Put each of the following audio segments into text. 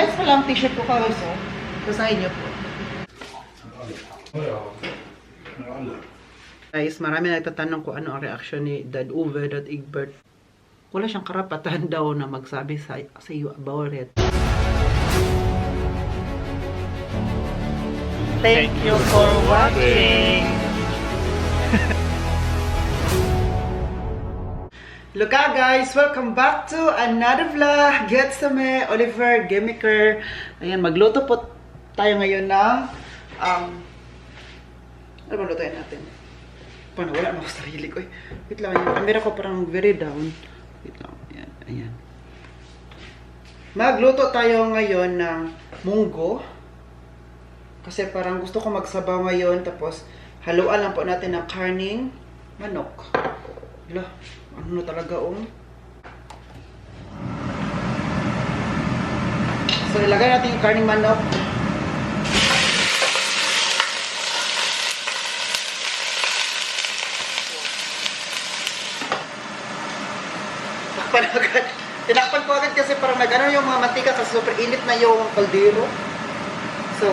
Size pa lang t-shirt ko kawis, oh. So, sa inyo po. Guys, marami nagtatanong kung ano ang reaction ni Dad Uwe, Dad Egbert. Wala siyang karapatan daw na magsabi sa iyo about it. Thank you for watching! Look out guys! Welcome back to another vlog! Get some Oliver Gemiker. Ayan, magluto po tayo ngayon ng ano ba lutuin natin? Paano? Wala na ako sarili ko. Wait lang, yung camera ko parang very down. Wait lang, ayan, ayan. Magluto tayo ngayon ng munggo. Kasi parang gusto ko magsabaw ngayon. Tapos, haluan lang po natin ng karning manok. Hala, ano na talaga So, ilagay natin yung karning manok. Takpan agad. Tinakpan ko agad kasi parang nag-ano yung mga mantika kasi super init na yung kaldero. So,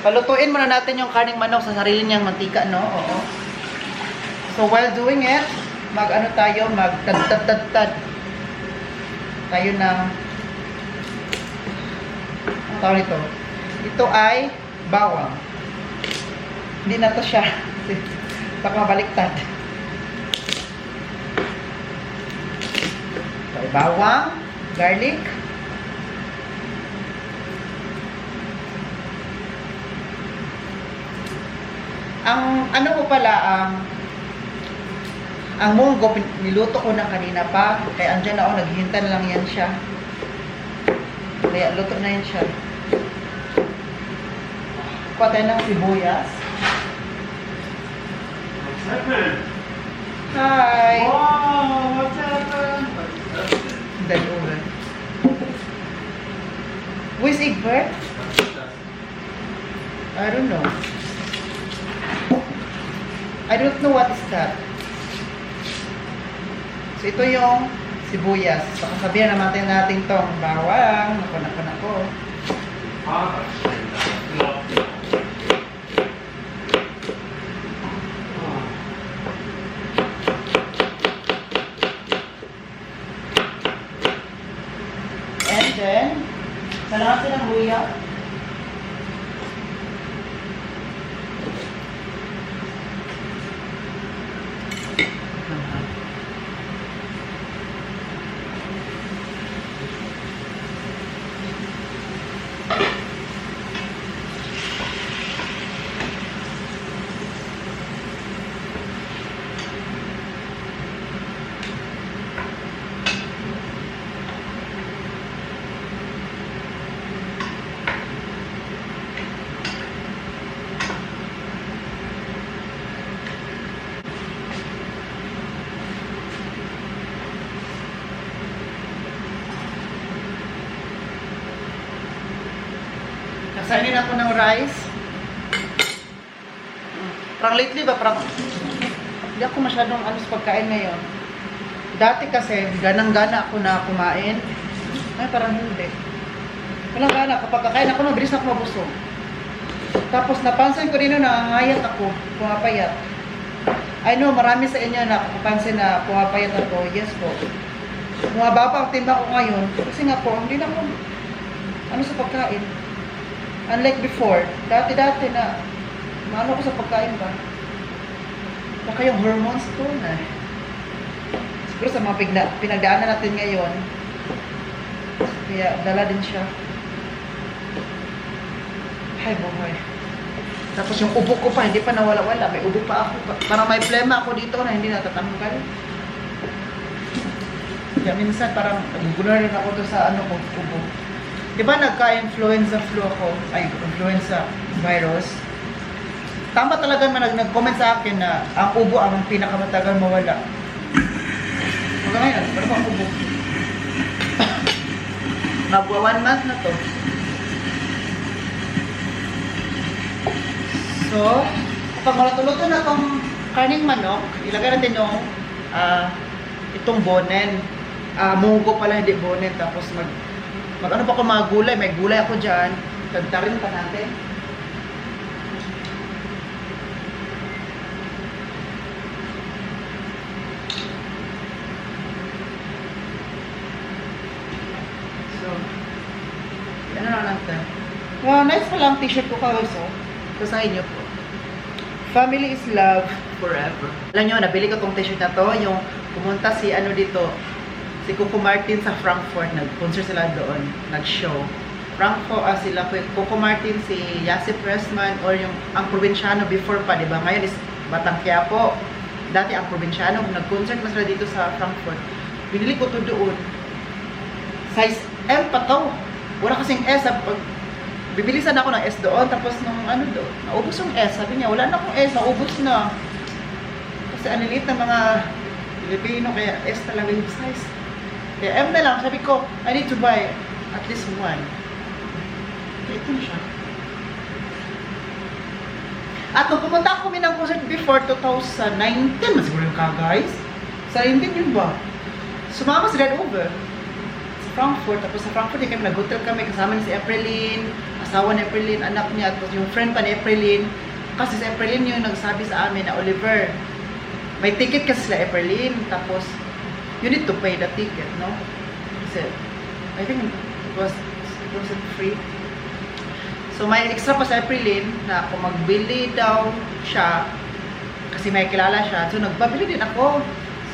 palutuin muna natin yung karning manok sa sarili niyang mantika, no? Oo. So, while doing it, mag-ano tayo, mag-tad-tad-tad-tad tayo ng ang tawag nito. Ito ay bawang. Hindi na to siya. Baka mabaliktad. So, bawang, garlic, ang ano ko pala, ang munggo, niluto ko na kanina pa. Kaya andyan ako, naghihintay na lang yan siya. Kaya luto na yan siya. Kuha tayo ng sibuyas. What's happening? Hi! Wow, what's happening? Dad Uwe. Who is Egbert? I don't know. I don't know what is that. So, ito yung sibuyas. Baka sabihan naman natin itong bawang. Nako. And then, kailangan natin ng luya. Kasainin ako ng rice. Parang lately ba, parang hindi ako masyadong ano sa pagkain ngayon. Dati kasi, ganang-gana ako na kumain. Ay, parang hindi. Walang gana. Kapag kakain ako, mabilis na ako mabusog. Tapos napansin ko rin na nangangayat ako, pumapayat. I know, marami sa inyo na kapansin na pumapayat ako. Yes po. Bumaba pa ang timba ko ngayon. Kasi nga po, hindi na ako ano sa pagkain. Unlike before, dati-dati na maano ko sa pagkain ba? Baka yung hormones ko na. Siguro sa mga pinagdaanan natin ngayon, kaya dala din siya. Ay, buhay. Tapos yung ubo ko pa, hindi pa nawala-wala. May ubo pa ako. Parang may plema ako dito na hindi natatanggal. Kaya minsan parang nagugulo rin ako to sa ano ko, ubo. Diba nagka-influenza flu ako? Ay, influenza virus. Tama talaga nag-comment sa akin na ang ubo ang pinakamatagal mawala. Hanggang ngayon, ano ba ang ubo? Magwa 1 month na to. So, pag malutuluto na itong karning manok, ilagay natin yung itong bonen. Munggo pala, hindi bonen. Tapos Mag-ano pa ako mga gulay. May gulay ako dyan. Tagtarin pa natin. So, ano na natin? Wow, nice pa lang t-shirt ko kawis, oh. Ito sa inyo po. Family is love forever. Alam nyo, nabili ko tong t-shirt na to. Yung pumunta si ano dito, si Coco Martin sa Frankfurt. Nag-concert sila doon. Nag-show. Frankfurt, sila Coco Martin, si Yassi Pressman, or yung ang probinsyano before pa, di ba? Ngayon is Batang Quiapo. Dati ang probinsyano, nag-concert na sila dito sa Frankfurt. Binili ko to doon. Size M pa to. Wala kasing S. Pag bibili sana ako ng S doon, tapos nung ano doon, naubos yung S. Sabi niya, wala na akong S, naubos na. Kasi anilit ng mga Pilipino, kaya S talaga yung size. Kaya M na lang, sabi ko, I need to buy at least one. Kaya ito na siya. At nung pumunta kami ng concert before 2019, mas siguro yung ka guys. Sa 19 yun ba? Sumama si Red Over. Frankfurt, tapos sa Frankfurt kami nag-hotel kami kasama ni si Aprilyn, asawa ni Aprilyn, anak niya, tapos yung friend pa ni Aprilyn. Kasi si Aprilyn yung nagsabi sa amin na, Oliver, may ticket kasi sila Aprilyn, tapos you need to pay the ticket, no? Kasi I think it wasn't free. So may extra pa sa Aprilyn na kung magbili daw siya, kasi may kilala siya, so nagbabili din ako.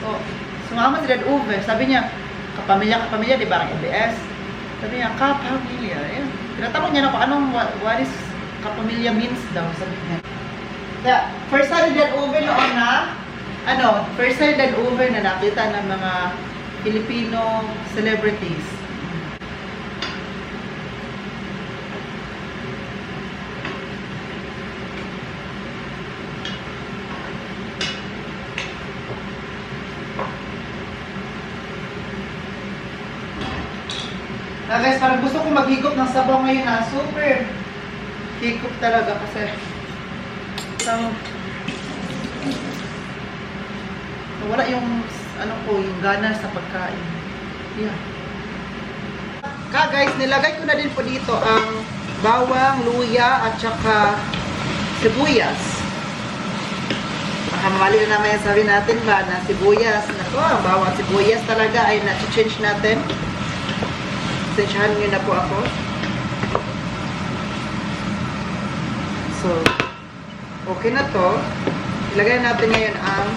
So sumama si Dad Uwe, sabi niya, kapamilya, di ba, ang LDS? Sabi niya, kapamilya. Ayan. Tinatanong niya na kung anong, what is kapamilya means daw, sabi niya. Yeah, first time din over noon na, first time din over na nakita ng mga Filipino celebrities. Guys, parang gusto ko maghigop ng sabaw ngayon na super higop talaga kasi wala yung yung gana sa pagkain. Yeah. Guys, nilagay ko na din po dito ang bawang, luya at saka sibuyas. Makamali na naman yung sabi natin ba na sibuyas. Nako, ang bawang sibuyas talaga ay na-change natin. Sensyahan nyo na po ako. So, okay na to. Ilagay natin ngayon ang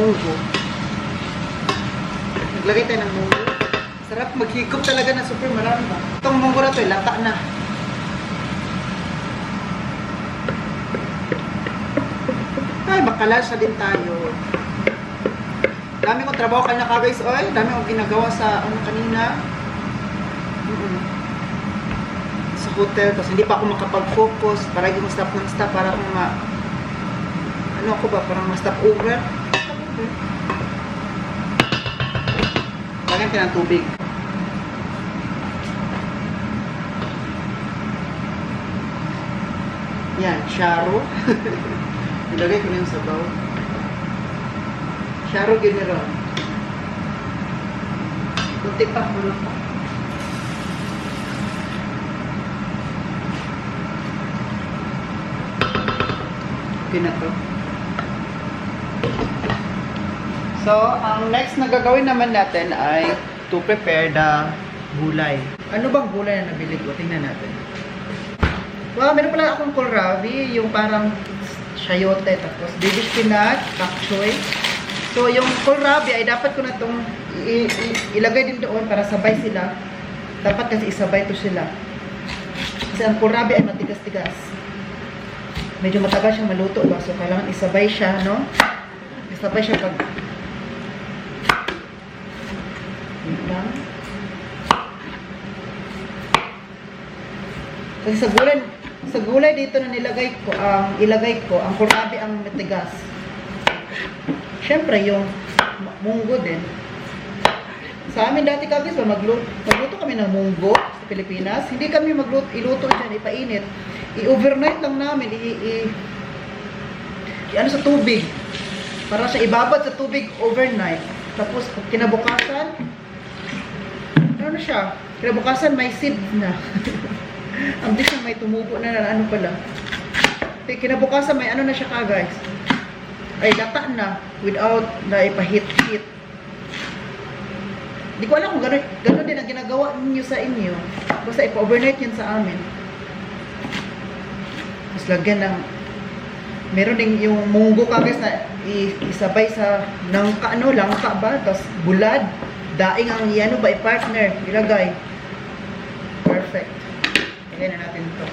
munggo. Naglagay tayo ng munggo. Sarap maghigop talaga na super marami ba. Itong munggo na to, lata na. Ay, makalasa din tayo. Dami kong trabaho kanina ka guys, oy. Dami kong ginagawa sa kanina. Sa hotel, kasi hindi pa ako makapag-focus para yung stop ng stop para kung parang ma-stop over. Lagyan ka ng tubig. Yan, Sharo. Ilagay ko na yung sabaw. Sharo General. Kunti pa, hulog pa. Okay na to. So, ang next na gagawin naman natin ay to prepare the gulay. Ano bang gulay na nabili ko? Tingnan natin. Wow, meron pala akong kohlrabi, yung parang shayote, tapos baby spinach, pak choy. So, yung kohlrabi ay dapat ko na itong ilagay din doon para sabay sila. Dapat kasi isabay to sila. Kasi ang kohlrabi ay matigas-tigas. Medyo matagal siyang maluto ba? So, kailangan isabay siya, no? Isabay siya pag... Kasi sa gulay dito na ilagay ko, ang kohlrabi ang matigas. Siyempre, yung munggo din. Sa amin dati kagis ba, magluto kami ng munggo sa Pilipinas. Hindi kami iluto dyan, ipainit. I-overnight lang namin, sa tubig. Para siya ibabad sa tubig overnight. Tapos, kinabukasan, ano na siya? Kinabukasan may seed na. Ang dis na may tumubo na ano pala. Kinabukasan may ano na siya ka guys. Ay gata na without na ipahit-hit. Di ko alam kung gano'n din ang ginagawa ninyo sa inyo. Basta ipa-overnight yan sa amin. Tapos lagyan ng meron din yung munggo ka guys na isabay sa langka ba? Tapos bulad. Daing ang ano ba i-partner. Ilagay. Perfect. Ilagay na natin ito.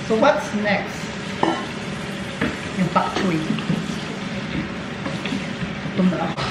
So what's next? Yung pak choy. Gutom na ako.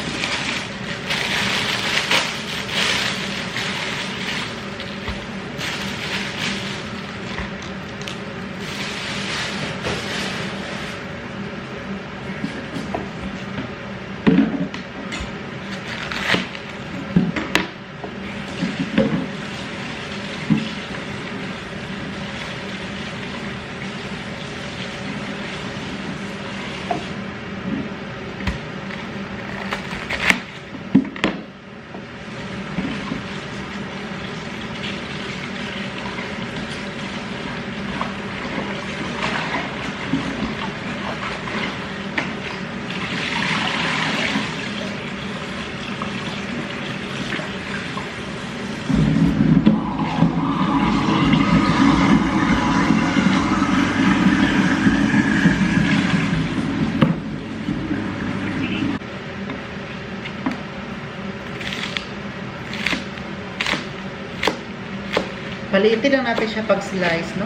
Paliitin lang natin siya pag slice, no?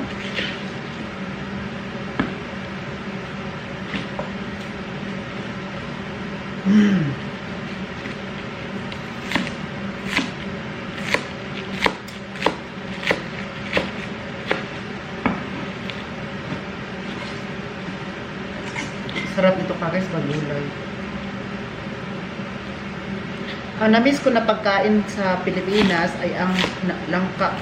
Sarap ito guys, magulay. Ang na-miss ko na pagkain sa Pilipinas ay ang langka.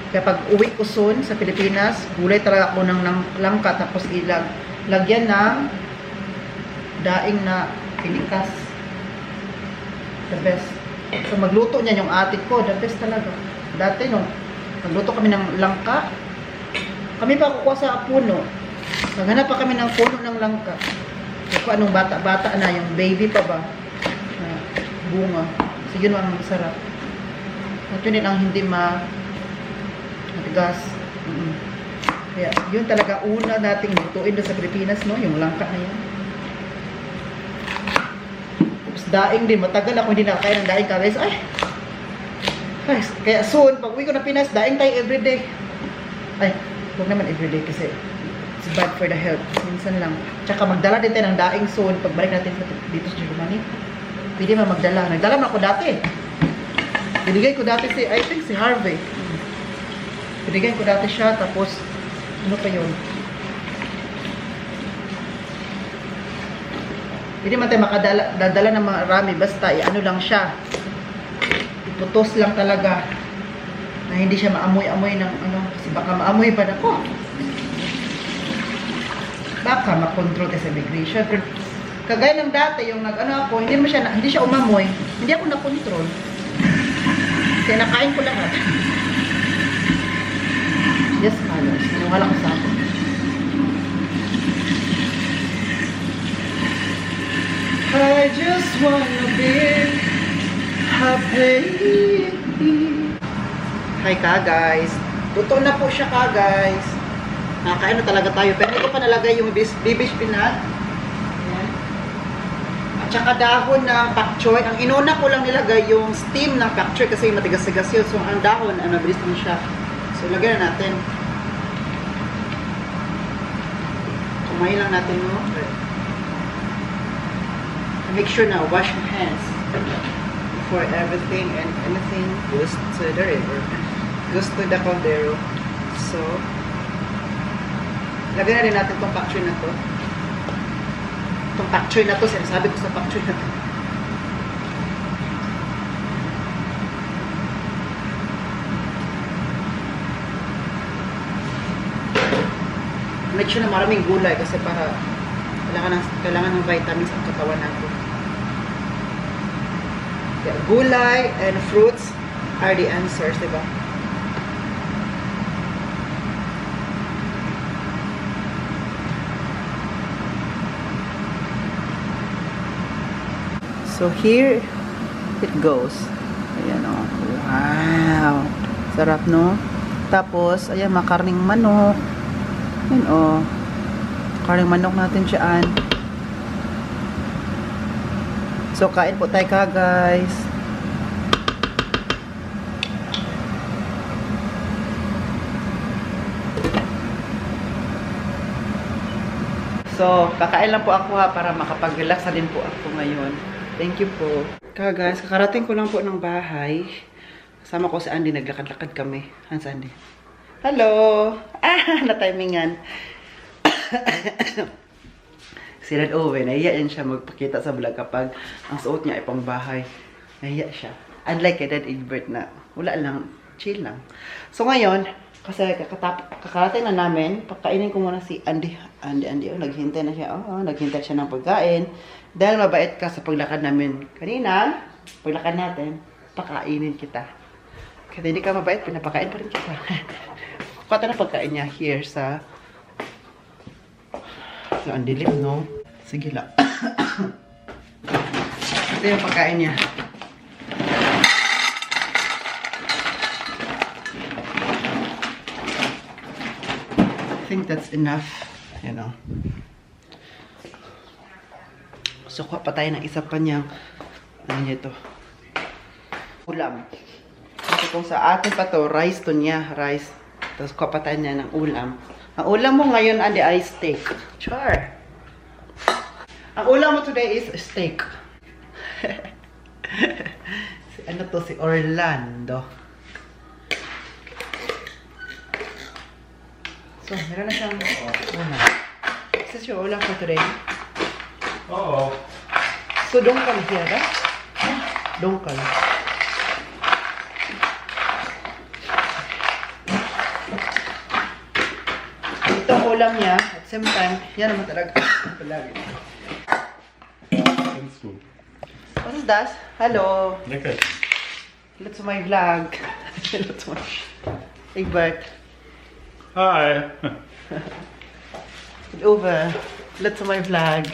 Kaya pag uwi ko soon sa Pilipinas, gulay talaga ako ng langka tapos lagyan ng daing na pinikas. The best. So magluto niya yung ate ko, the best talaga. Dati nung magluto kami ng langka, kami pa kukuha sa puno. Maghanap pa kami ng puno ng langka. Kung anong bata-bata na, yung baby pa ba, na bunga. So yun ang masarap. At yun din ang hindi matigas. Kaya yun talaga una nating lutuin doon sa Pilipinas, no? Yung langka na yun. Tapos daing din, matagal ako hindi nakakain ng daing guys. Ay! Guys, kaya soon, pag uwi ko na Pinas, daing tayo everyday. Ay, huwag naman everyday kasi it's bad for the health. Minsan lang. Tsaka magdala din tayo ng daing soon pagbalik natin dito sa Germany. Pwede man magdala. Nagdala man ako dati. Binigay ko dati I think si Harvey. Binigay ko dati siya, tapos ano pa yun? Pwede man tayo makadala ng marami, basta ano lang siya. Iputos lang talaga na hindi siya maamoy-amoy ng ano, kasi baka maamoy pa na ko. Baka makontrol tayo sa immigration. Pero kagaya ng dati, yung nag-ano ako, hindi siya umamoy. Hindi ako nakontrol. Kasi nakain ko lahat. Yes, colors. Wala ko sa ako. I just wanna be happy. Hi ka, guys. Luto na po siya ka, guys. Nakakain na talaga tayo. Pero hindi ko pa nalagay yung baby spinach. Ayan. At saka dahon ng pak choy. Ang inuna ko lang nilagay yung steam ng pak choy kasi matigas-tigas yun. So, ang dahon, mabilis lang siya. So, lagyan na natin. Kumain lang natin, no? Make sure na wash your hands before everything and anything goes to the river. Goes to the caldero. So, lagyan na rin natin itong pak choy na to. Itong pak choy na to, sinasabi ko sa pak choy na to. Make sure na maraming gulay kasi para kailangan ng vitamins ang katawan natin. Yeah, gulay and fruits are the answers, diba? So here it goes. Ayan o. Wow! Sarap, no? Tapos, ayan, makarning manok. Ayan o. Karning manok natin dyan. So, kain po tayo ka, guys. So, kakain lang po ako ha, para makapag-relax na din po ako ngayon. Thank you po. Ka, guys, kakarating ko lang po ng bahay. Kasama ko si Andy, naglakad-lakad kami. Han, si Andy. Hello! Ah, na-timingan. Si Red Owen, nahiya yan siya magpakita sa vlog kapag ang suot niya ay pang bahay. Nahiya siya. Unlike kay Dad Egbert na wala lang, chill lang. So ngayon, kasi kakarating na namin, pagkainin ko muna si Andy. Andy, oh, naghintay na siya. Oh, naghintay siya ng pagkain. Dahil mabait ka sa paglakad namin kanina, paglakad natin, pakainin kita. Kasi hindi ka mabait, pinapakain pa rin kita. Kata na pagkain niya here sa... So, ang dilim, no? Sige lang. Ito yung pagkain niya. I think that's enough, you know. So, kuha pa tayo ng isa pa niyang, ano niya ito? Ulam. Kasi kung sa atin pa to, rice to niya, rice. Tapos kuha pa tayo niya ng ulam. Ang ulam mo ngayon, Andy, ay steak. Char. Ang ulam mo today is steak. Ano to? Si Orlando. So, meron na siyang ulam. This is your ulam for today. Uh-oh. So, dongkal here, right? Dongkal. Ito ang ulam niya. At same time, yan naman talaga. Palagi. Kennst du? What is that? Hello. Lecker. Hello to my vlog. Hello to my... Egbert. Hi. Over. Hello to my vlog.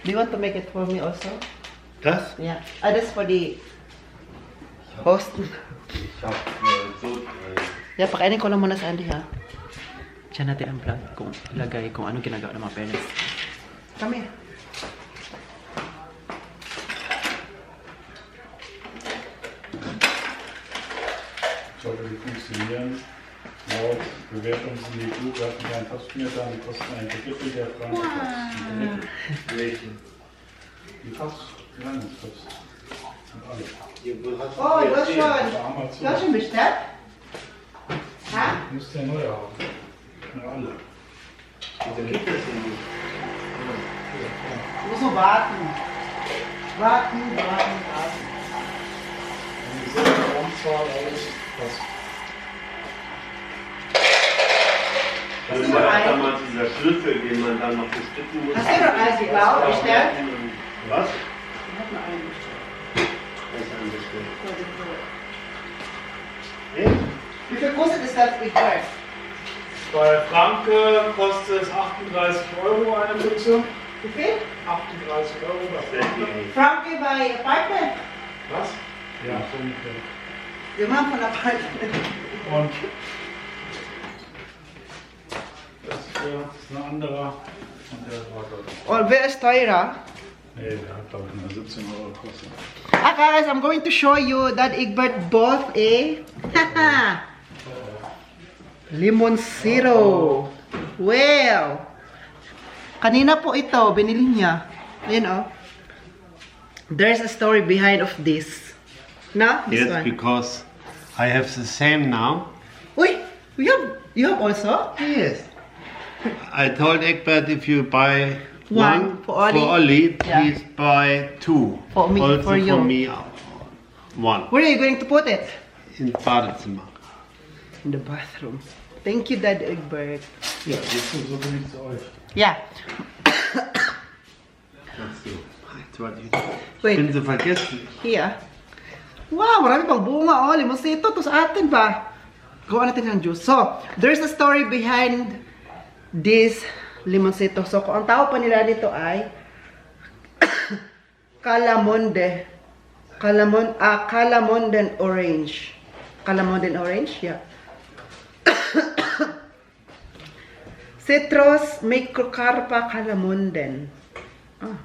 Do you want to make it for me also? Das? Yeah. Ah, that's for the host. Ich hab so... Yeah, pakainin ko lang muna sa Andy, ha? Diyan natin ang vlog kung ilagay kung ano ginagawa ng mga parents. Come here. Sollte die funktionieren. Laut Bewertungsniveau gab es ein Fassschmier, die kosten ein Drittel der Franken. Welchen? Die Fassreinigungskosten. Und alle. Oh, du hast Bei schon. Du Amazon. hast schon bestellt? Ha? Müsst ihr neu haben. Ja, alle. Du musst nur warten. Warten. Die Anzahl alles passt. Das ist ja damals dieser Schlüssel, den man dann noch bestücken muss. Hast du noch alles gebaut, bestellt? Was? Ich hab noch einen bestellt. Das ist ein bisschen. Wie viel kostet das das Egbert? Bei Franke kostet es 38 € eine Büchse. Wie viel? 38 € bei Franke. Frankie by apartment. Was? Ja, so ungefähr. Wir machen von apartment. Und das ist ein anderer. Und der war dort. Und wer ist teurer? Nee, der hat glaube ich nur 17 € gekostet. Ah guys, I'm going to show you that Egbert bought a lemon zero. Wow! Kanina po ito, binili niya. Ayun oh. There's a story behind of this. No? This Yes, one. because I have the same now. Uy! You have also? Yes. I told Egbert if you buy One for Ollie. Ollie, Yeah. please buy 2. For me, also for you. for me, 1. Where are you going to put it? In Badezimmer. In the bathroom. Thank you, Dad Egbert. Ja, jetzt kommt so wenig zu euch. Yeah. Kannst du. Jetzt warte ich. Wait. Bin sie vergessen. Here. Wow, marami pang bunga. Oh, limosito. To sa atin ba? Gawa natin ng juice. So, there's a story behind this limosito. So, kung ang tawag pa nila dito ay Calamonde. Calamonden orange. Calamonden orange? Yeah. Citrus Macrocarpa calamonden. Ah.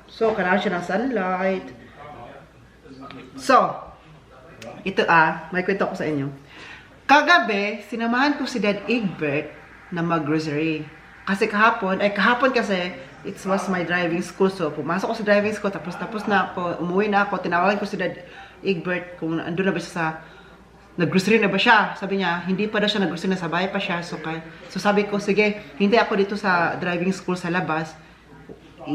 So, kailangan siya ng sunlight. So, ito may kwento ko sa inyo. Kagabi, sinamahan ko si Dad Egbert na mag-grocery. Kasi kahapon kasi, it was my driving school. So, pumasok ko sa driving school, tapos na ako, umuwi na ako, tinawagan ko si Dad Egbert kung andun na ba siya sa, nag-grocery na ba siya? Sabi niya, hindi pa daw siya nag-grocery, nasa bahay pa siya. So sabi ko, sige, hindi ako dito sa driving school sa labas.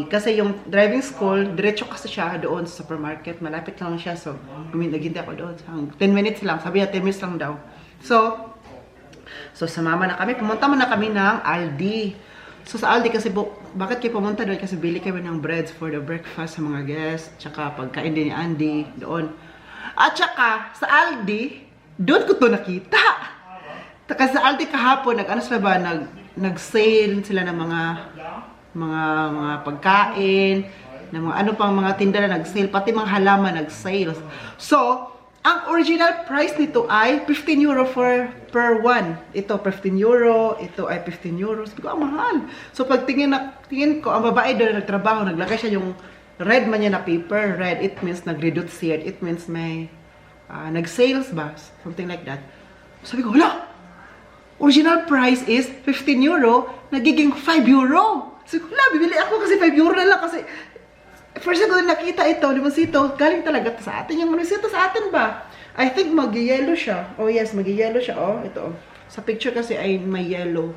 Kasi yung driving school, diretso kasi siya doon sa supermarket. Malapit lang siya. So, naghintay ako doon. 10 minutes lang. Sabi niya, 10 minutes lang daw. So sumama na kami. Pumunta na kami ng Aldi. So sa Aldi kasi, bakit kayo pumunta doon? Kasi bili kami ng breads for the breakfast sa mga guests. Tsaka pagkain din ni Andy doon. At tsaka, sa Aldi, doon ko to nakita. Kasi sa Aldi kahapon, nag-sale sila ng mga pagkain, ng mga ano pang mga tinda na nag-sale, pati mga halaman nag-sale. So, ang original price nito ay 15 euro per one. Ito 15 euro, ito ay 15 euros. Sabi ko, mahal. So, pag tingin ko, ang babae doon nagtrabaho, naglagay siya yung red man niya na paper. Red, it means nag-reduce here. It means may nag-sales ba? Something like that. Sabi ko, wala! Original price is 15 euro, nagiging 5 euro. Sabi ko, wala, bibili ako kasi 5 euro na lang kasi first ko nakita ito, limosito, galing talaga sa atin. Yung limosito sa atin ba? I think mag-yellow siya. Oh yes, mag-yellow siya. Oh, ito. Sa picture kasi ay may yellow.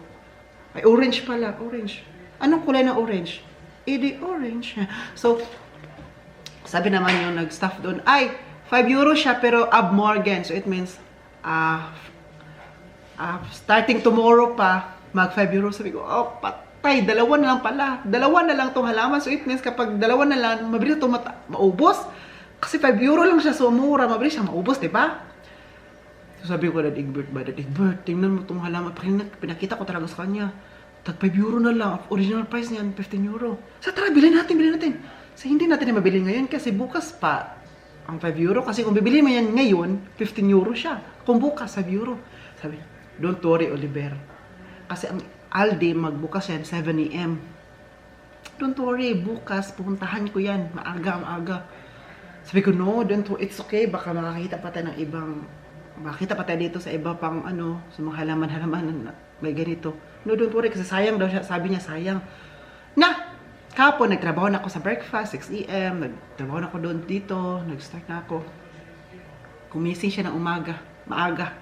Ay, orange pala. Orange. Anong kulay na orange? Edi orange. So, sabi naman yung nag-staff doon, ay, 5 euro siya pero Ab Morgan. So it means starting tomorrow pa mag 5 euro. Sabi ko, oh patay, dalawa na lang pala. Dalawa na lang tong halaman. So it means kapag dalawa na lang, mabilis ito maubos. Kasi 5 euro lang siya, so mura, mabilis siya maubos, diba? So sabi ko, Dad Egbert, tingnan mo itong halaman. Pinakita ko talaga sa kanya. Tag 5 euro na lang. Original price niyan, 15 euro. So tara, bilhin natin. So hindi natin na mabili ngayon kasi bukas pa ang 5 euro. Kasi kung bibili mo yan ngayon, 15 euro siya. Kung bukas, 5 euro. Sabi, don't worry, Oliver. Kasi ang Aldi, magbukas yan, 7 AM. Don't worry, bukas, pupuntahan ko yan. Maaga. Sabi ko, no, don't worry. It's okay. Baka makakita pa tayo ng ibang, makakita pa tayo dito sa iba pang, sa mga halaman na may ganito. No, don't worry. Kasi sayang daw siya. Sabi niya, sayang. Kapon, nagtrabaho na ako sa breakfast, 6 AM, nagtrabaho na ako doon dito, nag-start na ako. Gumising siya ng umaga, maaga.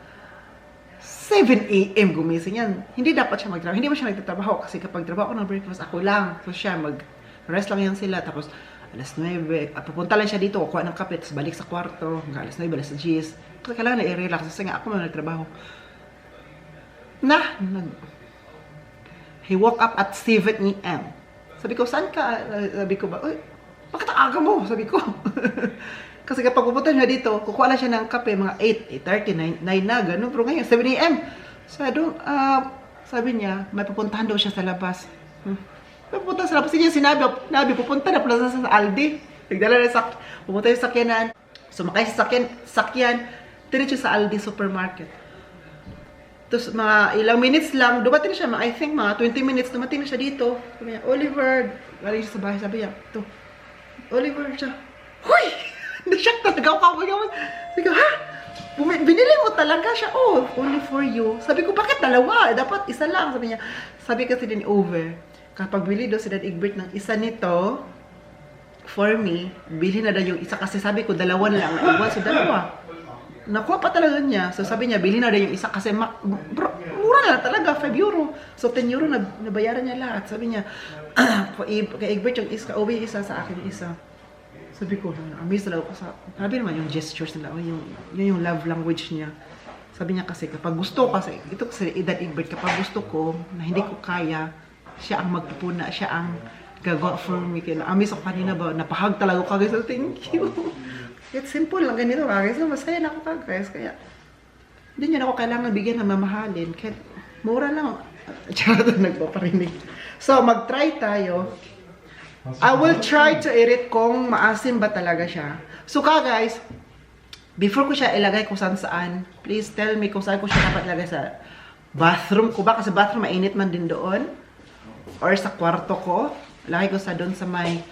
7 AM gumising yan. Hindi dapat siya magtrabaho, hindi mo siya nagtatrabaho kasi kapag trabaho ko ng breakfast, ako lang. So siya, mag-rest lang yan sila, tapos alas 9, pupunta lang siya dito, kukuha ng kape, tapos balik sa kwarto, hanggang alas 9, alas 10. Kasi kailangan na i-relax, kasi nga ako man nagtrabaho. He woke up at 7 AM. Sabi ko, saan ka? Sabi ko ba, uy, bakit ang aga mo? Sabi ko. Kasi kapag pupunta niya dito, kukuha lang siya ng kape, mga 8, 8:30, 9 na, gano'n. Pero ngayon, 7 AM. Sabi niya, may pupuntahan daw siya sa labas. May pupunta sa labas. Sige, sinabi, pupunta na pala sa Aldi. Nagdala na pupunta yung sakyanan. Sumakay sa sakyan, diretso sa Aldi supermarket. Tapos mga ilang minutes lang, dumating siya, I think mga 20 minutes, dumating na siya dito. Sabi niya, Oliver, galing siya sa bahay, sabi niya, ito, Oliver siya. Huy! Nashock talaga ako. Sabi ko, ha? Binili mo talaga siya? Oh, only for you. Sabi ko, bakit dalawa? Dapat isa lang. Sabi niya, sabi kasi din over. Kapag bili daw si Dad Egbert ng isa nito, for me, bili na daw yung isa. Kasi sabi ko, dalawa na lang. Naiwan, so dalawa. nakuha pa talaga niya. So sabi niya, bilhin na rin yung isa kasi mura na talaga, 5 euro. So 10 euro na nabayaran niya lahat. Sabi niya, kay Egbert yung isa, uwi isa sa akin yung isa. Sabi ko, amaze talaga ako sa, sabi naman yung gestures nila, yun yung love language niya. Sabi niya kasi, kapag gusto ko, kasi ito kasi edad Egbert, kapag gusto ko, na hindi ko kaya, siya ang magpupuna, siya ang gagawa for me. Kaya amaze ako kanina ba, napahag talaga ko, guys. So, thank you. It's simple lang ganito, guys. So, masaya na ako, guys. Kaya, hindi niya na ako kailangan bigyan ng mamahalin. Kahit, mura lang. Charot na nagpaparinig. So, mag-try tayo. I will try to edit kung maasim ba talaga siya. So, guys, before ko siya ilagay kung saan, please tell me kung saan ko siya dapat ilagay sa bathroom ko ba? Kasi bathroom mainit man din doon. Or sa kwarto ko. Lagay ko sa doon sa may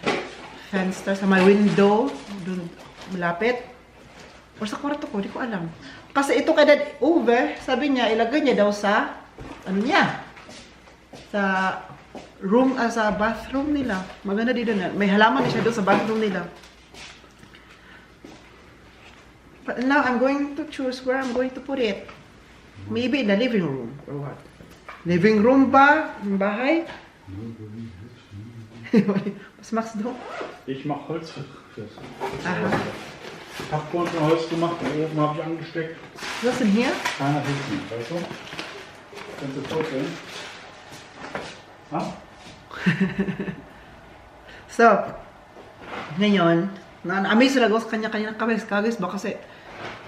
fenster, sa may window. Doon malapit. Or sa kwarto ko, di ko alam. Kasi ito kay Dad Uwe, sabi niya, ilagay niya daw sa, ano niya? Sa room, sa bathroom nila. Maganda dito na. May halaman na siya doon sa bathroom nila. But now, I'm going to choose where I'm going to put it. Maybe in the living room, or what? Living room ba? Yung bahay? Was machst du? Ich mache Holz. Aha. Ich habe vorhin schon Holz gemacht, da oben habe ich angesteckt. Was ist denn hier? Keiner hinten, weißt du? Kannst du vorstellen? Ha? So, ngayon, na-amaze talaga ako sa kanya kagis ba kasi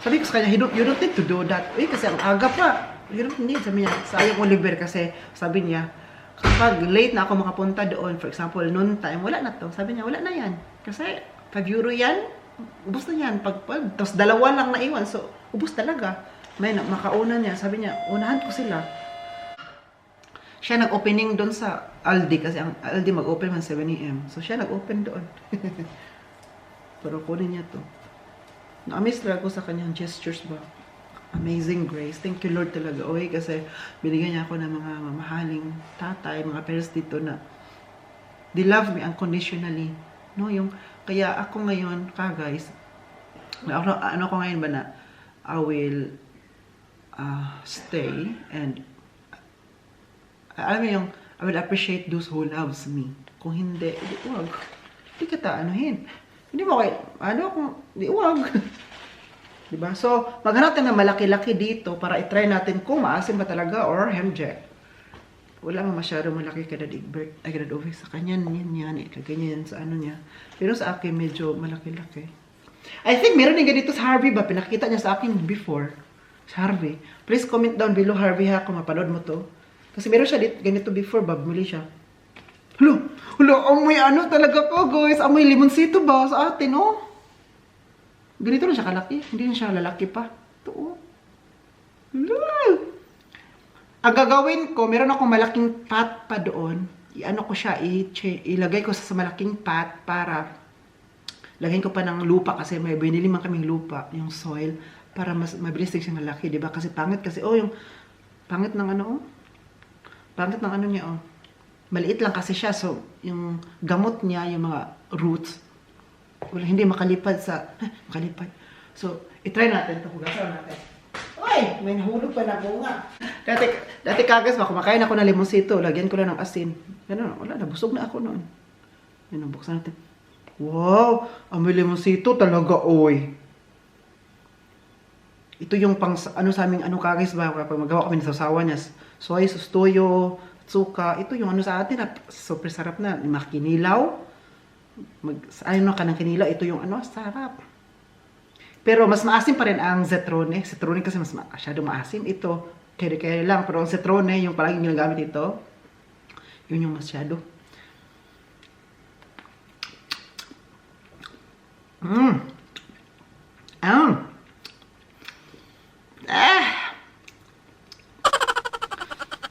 sabi ko sa kanya, you don't need to do that. Uy, kasi ang aga pa. You don't need, sabi niya, sayang Oliver kasi sabi niya, kapag late na ako makapunta doon, for example, noon time, wala na to. Sabi niya, wala na yan. Kasi 5 euro yan, ubus na yan. Tapos 2 lang naiwan, so ubus talaga. May makauna niya, sabi niya, unahan ko sila. Siya nag-opening doon sa Aldi kasi ang Aldi mag-open man 7 AM. So siya nag-open doon. Pero kunin niya to. Na-amaze talaga ko sa kanyang gestures ba. Amazing grace. Thank you Lord talaga. Oy, kasi binigyan niya ako ng mga mamahaling tatay, mga parents dito na they love me unconditionally. No, yung kaya ako ngayon, guys, ano ko ngayon ba na I will stay and alam mo yung, I will appreciate those who loves me. Kung hindi, wag. Hindi kita anuhin. Hindi mo kayo, kung, wag. Diba? So, maghanap tayo ng malaki-laki dito para itry natin kung maasim ba talaga or hemjet. Wala mo masyado malaki kay Dad Egbert, ay kay Dad Uwe, sa kanya yan, ganyan sa ano niya. Pero sa akin, medyo malaki-laki. I think meron din ganito sa Harvey ba? Pinakita niya sa akin before. Sa Harvey. Please comment down below, Harvey ha, kung mapanood mo to. Kasi meron siya ganito before, bumili siya. Hulo, amoy ano talaga ko, guys. Amoy limonsito ba sa atin, oh? Ganito na siya kalaki. Hindi na siya lalaki pa. Ito, oh. Ang gagawin ko, meron akong malaking pot pa doon. I-ano ko siya, ilagay ko sa malaking pot para lagyan ko pa ng lupa kasi may binili man kaming lupa, yung soil, para mas mabilis din siya malaki, di ba? Kasi pangit kasi, oh, yung pangit ng ano, oh. Pangit ng ano niya, oh. Maliit lang kasi siya, so yung gamot niya, yung mga roots, wala, hindi makalipad sa, makalipad. So, itry natin ito, hugasan natin. Uy, may nahulog pa na bunga. Dati kagas ba, kumakain ako ng limonsito, lagyan ko lang ng asin. Yan, wala, nabusog na ako noon. Yan, buksan natin. Wow, ang may limonsito talaga, oy. Ito yung pang, ano sa aming, ano kagas ba, kapag magawa kami ng sasawa niya, soy, sustoyo, suka, ito yung ano sa atin, super sarap na, makinilaw, ano ka ng kinilaw, ito yung ano, sarap. Pero mas maasim pa rin ang zetrone, zetrone kasi mas masyado maasim, ito, kaya lang, pero ang zetrone, yung palaging ginagamit ito, yun yung masyado.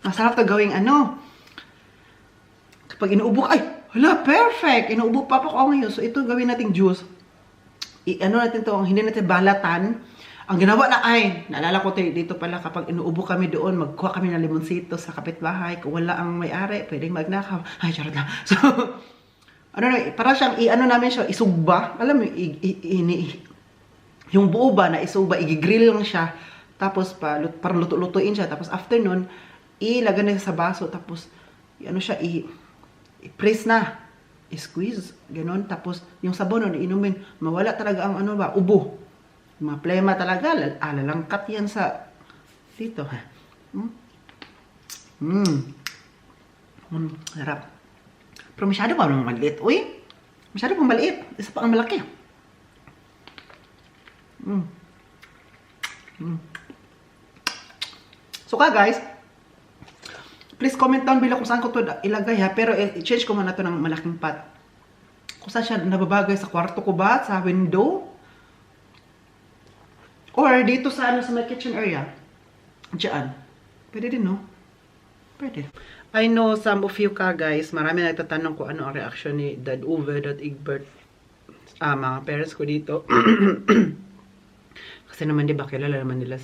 Masarap to gawing ano. Kapag inuubo ay, hala, perfect! Inuubo pa ako ngayon. So, ito gawin nating juice. Ano natin to, hindi natin balatan. Ang ginawa na ay, naalala ko dito pala, kapag inuubo kami doon, magkuha kami ng limonsito sa kapitbahay. Kung wala ang may-ari, pwedeng magnakaw. Ay, charot lang. So, ano na, para siyang, ano namin siya, isugba. Alam mo, yung buo ba na isuba, i-grill lang siya, tapos para luto-lutuin siya, tapos after nun, ilagay na sa baso, tapos ano siya, i-press na, i-squeeze, ganun, tapos yung sabon nun, inumin, mawala talaga ang ano ba, ubo, maplema talaga, alalangkat yan sa dito, ha. Sarap. Pero masyado pa naman maliit, uy, masyado pang maliit, isa pa ang malaki. So guys, please comment down below kung saan ko to ilagay ha. Pero i-change ko muna to ng malaking pot. Kung saan siya nababagay, sa kwarto ko ba? Sa window? Or dito sa ano, sa my kitchen area? Diyan. Pwede din, no? Pwede. I know some of you ka guys, marami nagtatanong kung ano ang reaction ni Dad Uwe, Dad Egbert, mga parents ko dito. Kasi naman diba, kilala naman nila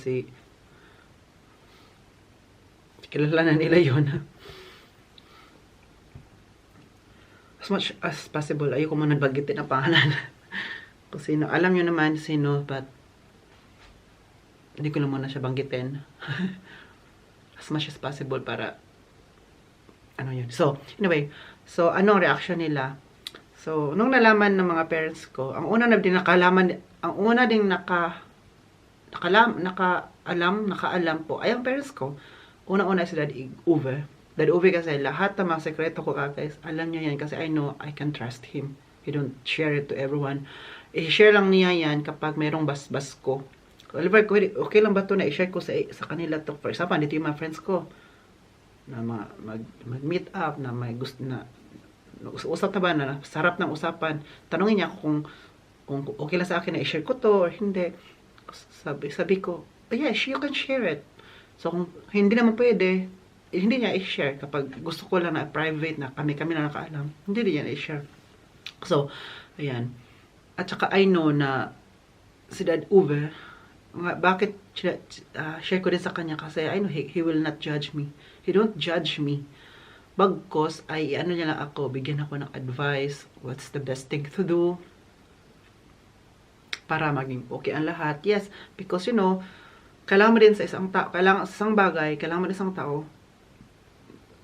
kilala na nila yun. As much as possible, ayoko man nagbagitin ang pangalan. Kung sino, alam nyo naman sino, but hindi ko lang muna siya banggitin. As much as possible para ano yun. So, anyway, so anong reaction nila? So, nung nalaman ng mga parents ko, ang una ding nakaalam po ay ang parents ko. Una-una si Dad Uwe. Dad Uwe kasi lahat ng mga sekreto ko guys, alam niya yan kasi I know I can trust him. He don't share it to everyone. I-share lang niya yan kapag mayroong basbas ko. Oliver, okay lang ba ito na i-share ko sa kanila to? For example, dito yung mga friends ko na mag-meet up, na may gusto na usap na ba, na sarap ng usapan. Tanungin niya kung okay lang sa akin na i-share ko to or hindi. Sabi ko, oh yes, you can share it. So, kung hindi naman pwede, hindi niya i-share. Kapag gusto ko lang na private, na kami na nakaalam, hindi niya i-share. So, ayan. At saka I know na si Dad Uwe, bakit share ko din sa kanya kasi I know he will not judge me. He don't judge me. Bagkos ay ano niya lang ako, bigyan ako ng advice, what's the best thing to do para maging okay ang lahat. Yes, because you know, kailangan mo din sa isang tao, kailangan sa isang bagay, kailangan mo din sa isang tao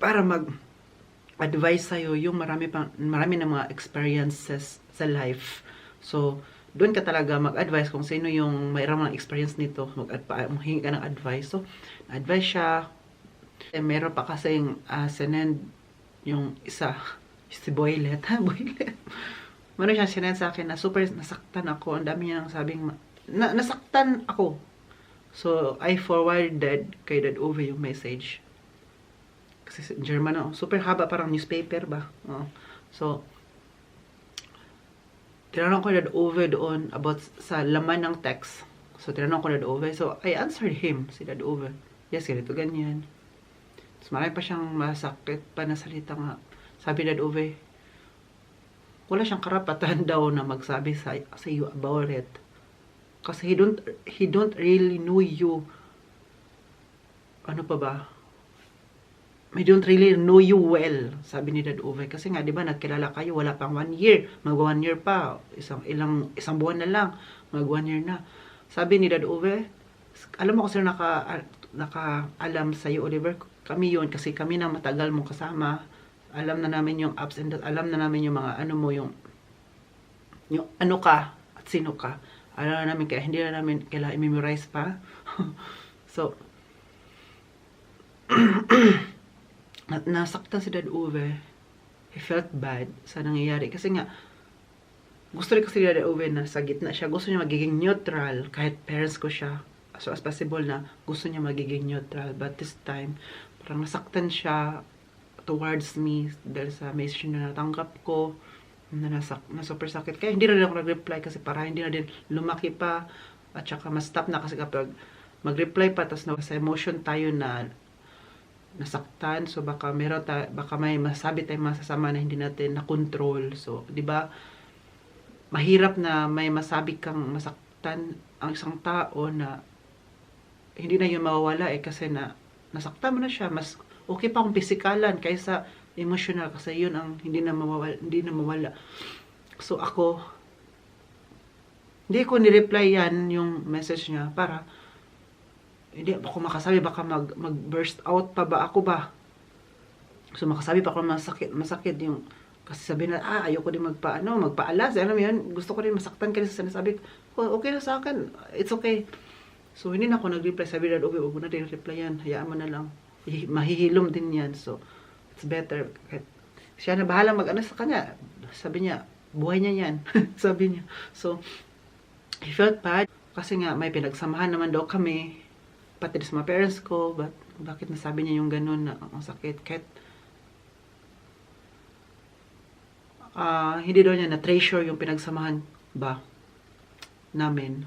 para mag-advise sa'yo yung marami na mga experiences sa life. So, doon ka talaga mag-advise kung sino yung mayroong mga experience nito, maghingi ka ng advice. So, advice siya. Meron pa kasing sinend yung isa, si Boylet. Boylet. Meron siyang sinend sa akin na super nasaktan ako. Ang dami niya nang sabing, nasaktan ako. So, I forwarded kay Dad Uwe yung message. Kasi German na, super haba, parang newspaper ba? So, tinanong ko Dad Uwe doon about sa laman ng text. So, tinanong ko Dad Uwe. So, I answered him, si Dad Uwe. Yes, ganito, ganyan. Tapos marami pa siyang masakit pa na salita nga. Sabi Dad Uwe, wala siyang karapatan daw na magsabi sa you about it. Kasi he don't really know you. Ano pa ba? He don't really know you well, sabi ni Dad Uwe. Kasi nga, di ba, nagkilala kayo, wala pang 1 year. Mag 1 year pa. Isang buwan na lang. Mag 1 year na. Sabi ni Dad Uwe, alam mo kasi nakaalam sa'yo, Oliver, kami yun. Kasi kami na matagal mong kasama. Alam na namin yung ups and downs. Alam na namin yung mga ano mo, yung ano ka at sino ka. Alam na namin, kaya hindi na namin kailangan i-memorize pa. So, nasaktan si Dad Uwe. He felt bad sa nangyayari. Kasi nga, gusto rin kasi ni Dad Uwe na sa gitna siya. Gusto niya magiging neutral. Kahit parents ko siya. So, as possible na gusto niya magiging neutral. But this time, parang nasaktan siya towards me dahil sa message na natanggap ko. Na super sakit. Kaya hindi na rin ako nag-reply kasi para hindi na din lumaki pa. At saka mas stop na kasi kapag mag-reply pa tapos sa emotion tayo na nasaktan. So baka may masabi tayong masasama na hindi natin na-control. So, di ba? Mahirap na may masabi kang masaktan ang isang tao na hindi na yun mawawala kasi nasaktan mo na siya. Mas okay pa kung pisikalan kaysa emotional kasi yun ang hindi na mawala. So ako Hindi ko ni-reply yan yung message niya para hindi ako makasabi baka mag-burst out pa ba ako ba. So makasabi pa ako masakit yung kasi sabi na ayoko din magpaalas, alam mo yun, gusto ko rin masaktan kasi sinasabi ko, okay na sa akin, it's okay. So hindi na ako nag-reply, sabi na huwag mo na din reply yan, hayaan mo na lang, mahihilom din yan, so it's better. Siya na bahala sa kanya, sabi niya, buhay niya yan, sabi niya. So he felt bad kasi nga may pinagsamahan naman daw kami, pati sa mga parents ko, bakit nasabi niya yung ganun na ang sakit, kahit hindi daw niya na-treasure yung pinagsamahan ba namin.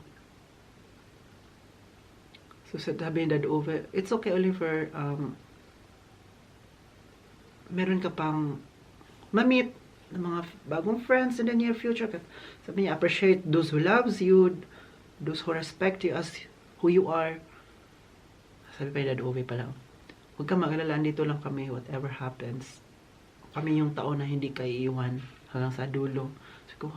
So sabi ni Dad Ove, it's okay Oliver, meron ka pang ma-meet ng mga bagong friends in the near future. Sabi niya, appreciate those who loves you, those who respect you as who you are. Sabi pa ni Dad Ove pala, huwag ka mag-alala, dito lang kami, whatever happens. Kami yung tao na hindi kayo iiwan hanggang sa dulo. Sabi ko,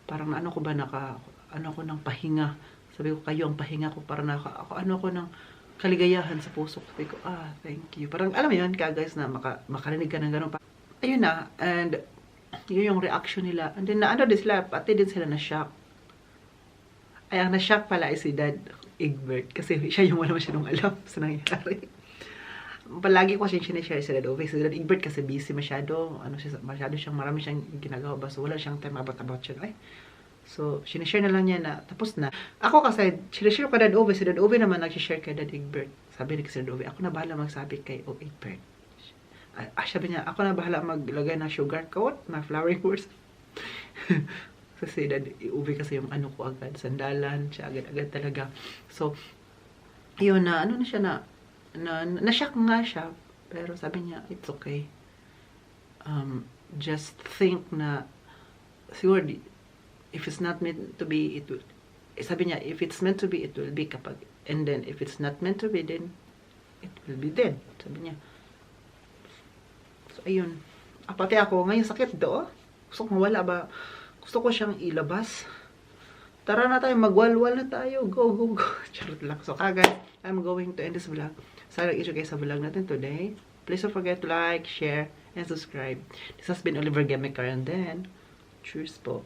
parang ano ko ba ano ko ng pahinga. Sabi ko, kayo ang pahinga ko, para ano ko ng kaligayahan sa puso. Sabi ko, thank you. Parang alam mo yun, guys, na makarinig ka ng gano'n pa. Ayun na, and yun yung reaction nila. And then, din sila, pati din sila na-shock. Ay, ang na-shock pala ay si Dad Egbert. Kasi siya yung wala masyadong alam sa nangyari. Palagi ko siyang sinishare sa Dad Ove. Si Dad Egbert kasi busy masyado. Marami siyang ginagawa ba. So, wala siyang time about siya. So, sinishare na lang niya na tapos na. Ako kasi, sinishare ko Dad Ove. Si Dad Ove naman nagsishare kay Dad Egbert. Sabi ni si Dad Ove, ako na bahala magsabi kay Egbert. Sabi niya, ako na bahala maglagay ng sugar coat, na flowering words. Kasi Dad Ove kasi yung ano ko agad, sandalan, siya agad-agad talaga. So, yun na, ano na siya na-shock nga siya. Pero sabi niya, it's okay. Just think na, siguro, if it's not meant to be, it will. Sabi niya, if it's meant to be, it will be kapag. And then, if it's not meant to be, then, it will be then. Sabi niya. So, ayun. Pati ako, ngayon sakit do. Gusto ko mawala ba? Gusto ko siyang ilabas. Tara na tayo, magwalwal na tayo. Go, go, go. Charot lang. So, kagad, I'm going to end this vlog. Sana nag-enjoy kayo sa vlog natin today. Please don't forget to like, share, and subscribe. This has been Oliver Gemicar, and then, cheers po.